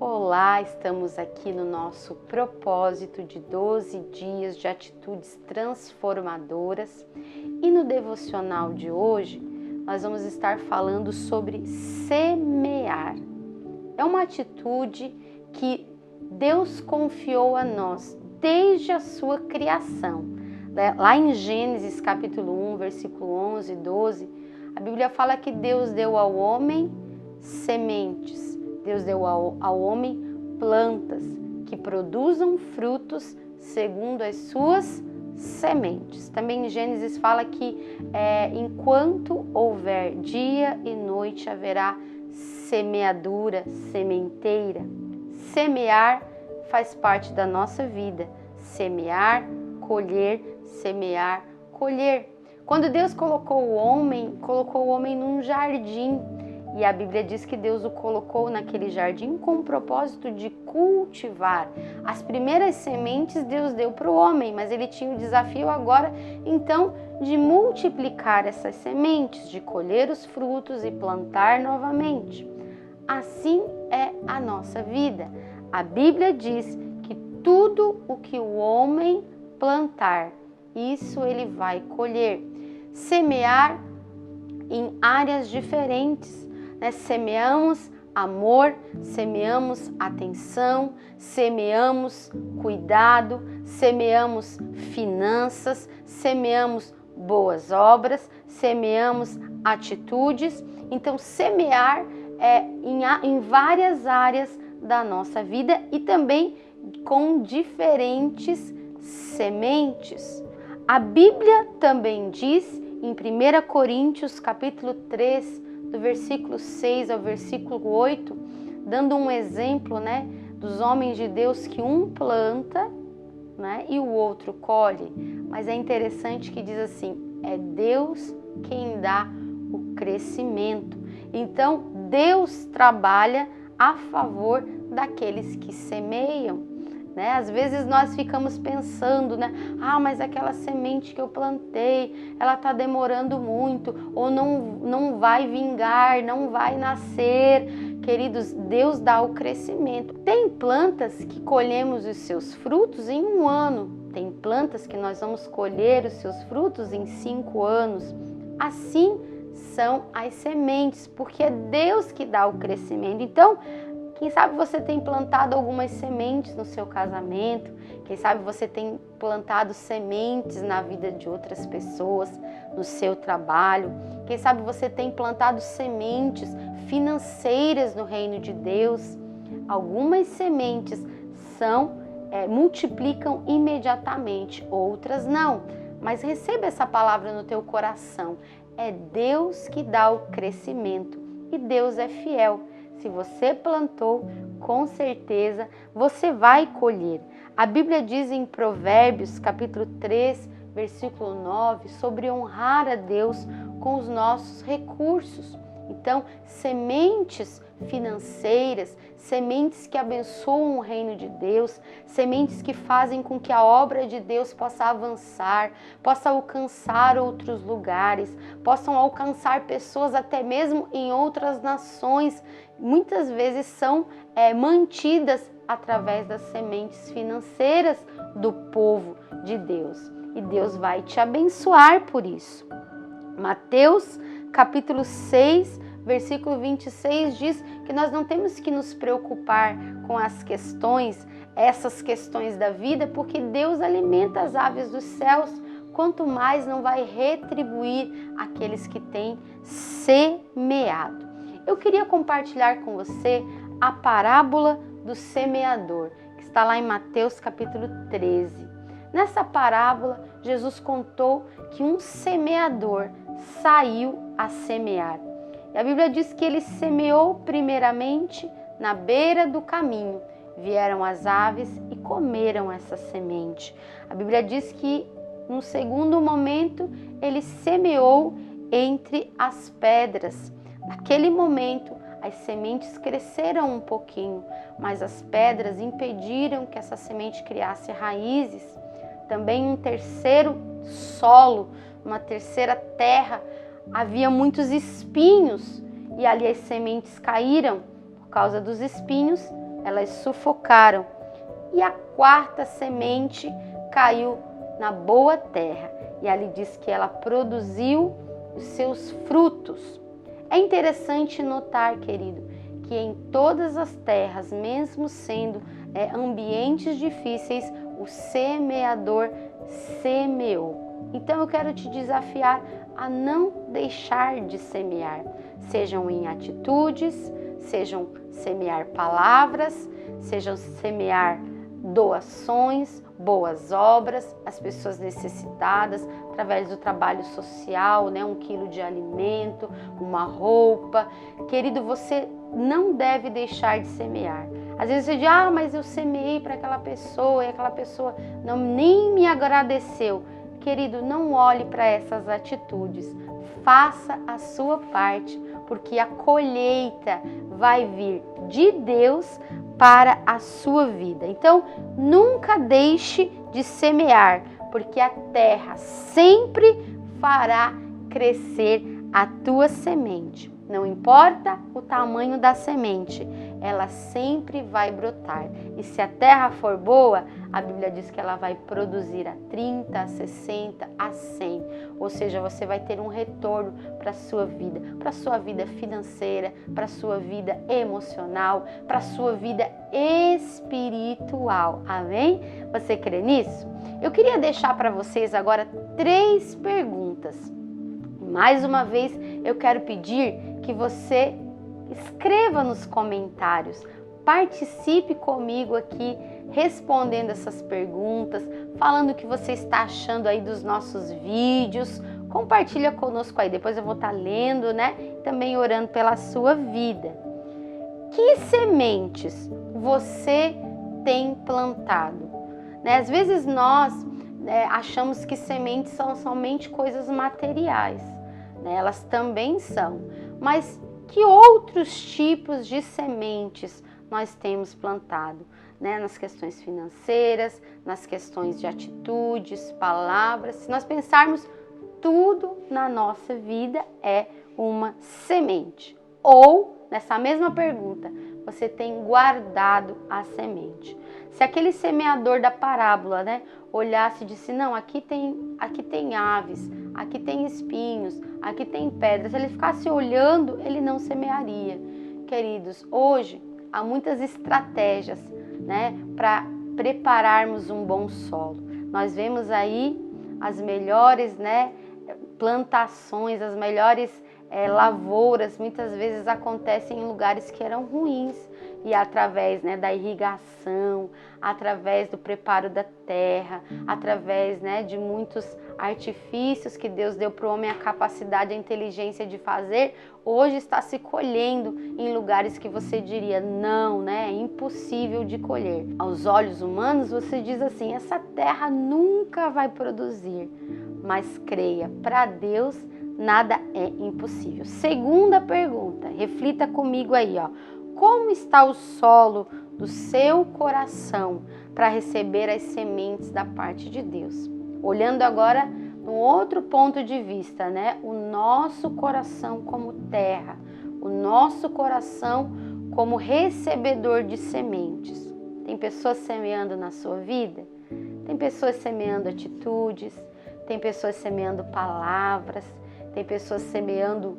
Olá, estamos aqui no nosso propósito de 12 dias de atitudes transformadoras e no devocional de hoje nós vamos estar falando sobre semear. É uma atitude que Deus confiou a nós desde a sua criação. Lá em Gênesis capítulo 1, versículo 11 e 12, a Bíblia fala que Deus deu ao homem sementes. Deus deu ao homem plantas que produzam frutos segundo as suas sementes. Também em Gênesis fala que enquanto houver dia e noite haverá semeadura, sementeira. Semear faz parte da nossa vida. Semear, colher, semear, colher. Quando Deus colocou o homem num jardim. E a Bíblia diz que Deus o colocou naquele jardim com o propósito de cultivar. As primeiras sementes Deus deu para o homem, mas ele tinha o desafio agora, então, de multiplicar essas sementes, de colher os frutos e plantar novamente. Assim é a nossa vida. A Bíblia diz que tudo o que o homem plantar, isso ele vai colher. Semear em áreas diferentes. Semeamos amor, semeamos atenção, semeamos cuidado, semeamos finanças, semeamos boas obras, semeamos atitudes. Então, semear em várias áreas da nossa vida e também com diferentes sementes. A Bíblia também diz em 1 Coríntios capítulo 3, do versículo 6 ao versículo 8, dando um exemplo, dos homens de Deus que um planta, e o outro colhe. Mas é interessante que diz assim, é Deus quem dá o crescimento. Então, Deus trabalha a favor daqueles que semeiam. Às vezes nós ficamos pensando, mas aquela semente que eu plantei, ela está demorando muito, ou não vai vingar, não vai nascer. Queridos, Deus dá o crescimento. Tem plantas que colhemos os seus frutos em 1 ano, tem plantas que nós vamos colher os seus frutos em 5 anos. Assim são as sementes, porque é Deus que dá o crescimento. Então, quem sabe você tem plantado algumas sementes no seu casamento, quem sabe você tem plantado sementes na vida de outras pessoas, no seu trabalho, quem sabe você tem plantado sementes financeiras no reino de Deus. Algumas sementes multiplicam imediatamente, outras não. Mas receba essa palavra no teu coração. É Deus que dá o crescimento e Deus é fiel. Se você plantou, com certeza você vai colher. A Bíblia diz em Provérbios, capítulo 3, versículo 9, sobre honrar a Deus com os nossos recursos. Então, sementes financeiras, sementes que abençoam o reino de Deus, sementes que fazem com que a obra de Deus possa avançar, possa alcançar outros lugares, possam alcançar pessoas até mesmo em outras nações. Muitas vezes são mantidas através das sementes financeiras do povo de Deus. E Deus vai te abençoar por isso. Mateus capítulo 6, versículo 26 diz que nós não temos que nos preocupar com essas questões da vida, porque Deus alimenta as aves dos céus, quanto mais não vai retribuir aqueles que têm semeado. Eu queria compartilhar com você a parábola do semeador, que está lá em Mateus capítulo 13. Nessa parábola, Jesus contou que um semeador saiu a semear. E a Bíblia diz que ele semeou primeiramente na beira do caminho. Vieram as aves e comeram essa semente. A Bíblia diz que, no segundo momento, ele semeou entre as pedras. Naquele momento, as sementes cresceram um pouquinho, mas as pedras impediram que essa semente criasse raízes. Também um terceiro solo, uma terceira terra, havia muitos espinhos e ali as sementes caíram. Por causa dos espinhos, elas sufocaram. E a quarta semente caiu na boa terra. E ali diz que ela produziu os seus frutos. É interessante notar, querido, que em todas as terras, mesmo sendo ambientes difíceis, o semeador semeou. Então eu quero te desafiar a não deixar de semear, sejam em atitudes, sejam semear palavras, sejam semear doações, boas obras, as pessoas necessitadas, através do trabalho social, 1 quilo de alimento, uma roupa. Querido, você não deve deixar de semear. Às vezes você diz, mas eu semeei para aquela pessoa e aquela pessoa nem me agradeceu. Querido, não olhe para essas atitudes, faça a sua parte, porque a colheita vai vir de Deus para a sua vida. Então, nunca deixe de semear, porque a terra sempre fará crescer a tua semente. Não importa o tamanho da semente, ela sempre vai brotar. E se a terra for boa, a Bíblia diz que ela vai produzir a 30, a 60, a 100. Ou seja, você vai ter um retorno para a sua vida financeira, para a sua vida emocional, para a sua vida espiritual. Amém? Você crê nisso? Eu queria deixar para vocês agora 3 perguntas. Mais uma vez, eu quero pedir que você escreva nos comentários, participe comigo aqui respondendo essas perguntas, falando o que você está achando aí dos nossos vídeos. Compartilha conosco aí, depois eu vou estar lendo, também orando pela sua vida. Que sementes você tem plantado? Às vezes nós achamos que sementes são somente coisas materiais, elas também são, mas que outros tipos de sementes nós temos plantado, nas questões financeiras, nas questões de atitudes, palavras. Se nós pensarmos, tudo na nossa vida é uma semente. Ou, nessa mesma pergunta, você tem guardado a semente. Se aquele semeador da parábola, olhasse e disse, não, aqui tem aves, aqui tem espinhos, aqui tem pedras, se ele ficasse olhando, ele não semearia. Queridos, hoje há muitas estratégias, para prepararmos um bom solo. Nós vemos aí as melhores, plantações, as melhores lavouras, muitas vezes acontecem em lugares que eram ruins, e através da irrigação, através do preparo da terra, através de muitos artifícios que Deus deu para o homem a capacidade, a inteligência de fazer, hoje está se colhendo em lugares que você diria, não, é impossível de colher. Aos olhos humanos você diz assim, essa terra nunca vai produzir, mas creia, para Deus nada é impossível. Segunda pergunta, reflita comigo aí, como está o solo do seu coração para receber as sementes da parte de Deus? Olhando agora num outro ponto de vista, o nosso coração como terra, o nosso coração como recebedor de sementes. Tem pessoas semeando na sua vida? Tem pessoas semeando atitudes, tem pessoas semeando palavras, tem pessoas semeando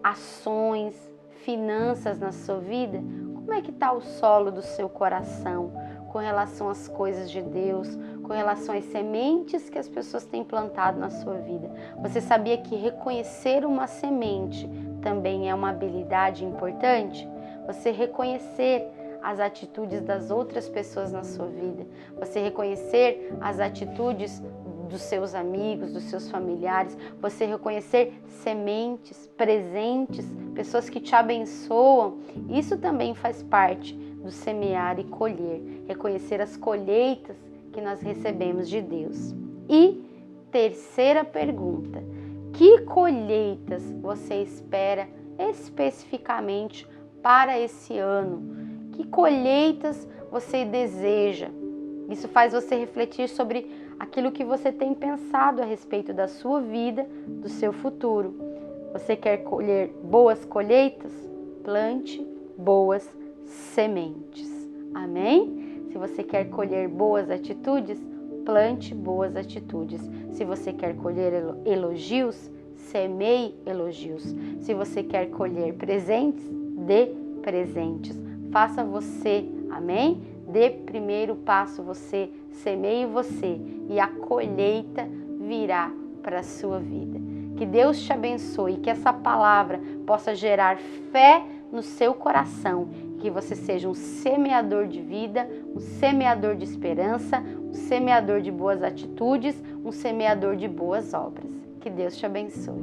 ações, finanças na sua vida. Como é que está o solo do seu coração com relação às coisas de Deus, com relação às sementes que as pessoas têm plantado na sua vida? Você sabia que reconhecer uma semente também é uma habilidade importante? Você reconhecer as atitudes das outras pessoas na sua vida, você reconhecer as atitudes dos seus amigos, dos seus familiares, você reconhecer sementes, presentes, pessoas que te abençoam, isso também faz parte do semear e colher, reconhecer as colheitas que nós recebemos de Deus. E terceira pergunta, que colheitas você espera especificamente para esse ano? Que colheitas você deseja? Isso faz você refletir sobre aquilo que você tem pensado a respeito da sua vida, do seu futuro. Você quer colher boas colheitas? Plante boas sementes. Amém? Se você quer colher boas atitudes, plante boas atitudes. Se você quer colher elogios, semeie elogios. Se você quer colher presentes, dê presentes. Faça você, amém? Dê primeiro passo você, semeie você e a colheita virá para a sua vida. Que Deus te abençoe, que essa palavra possa gerar fé no seu coração, que você seja um semeador de vida, um semeador de esperança, um semeador de boas atitudes, um semeador de boas obras. Que Deus te abençoe.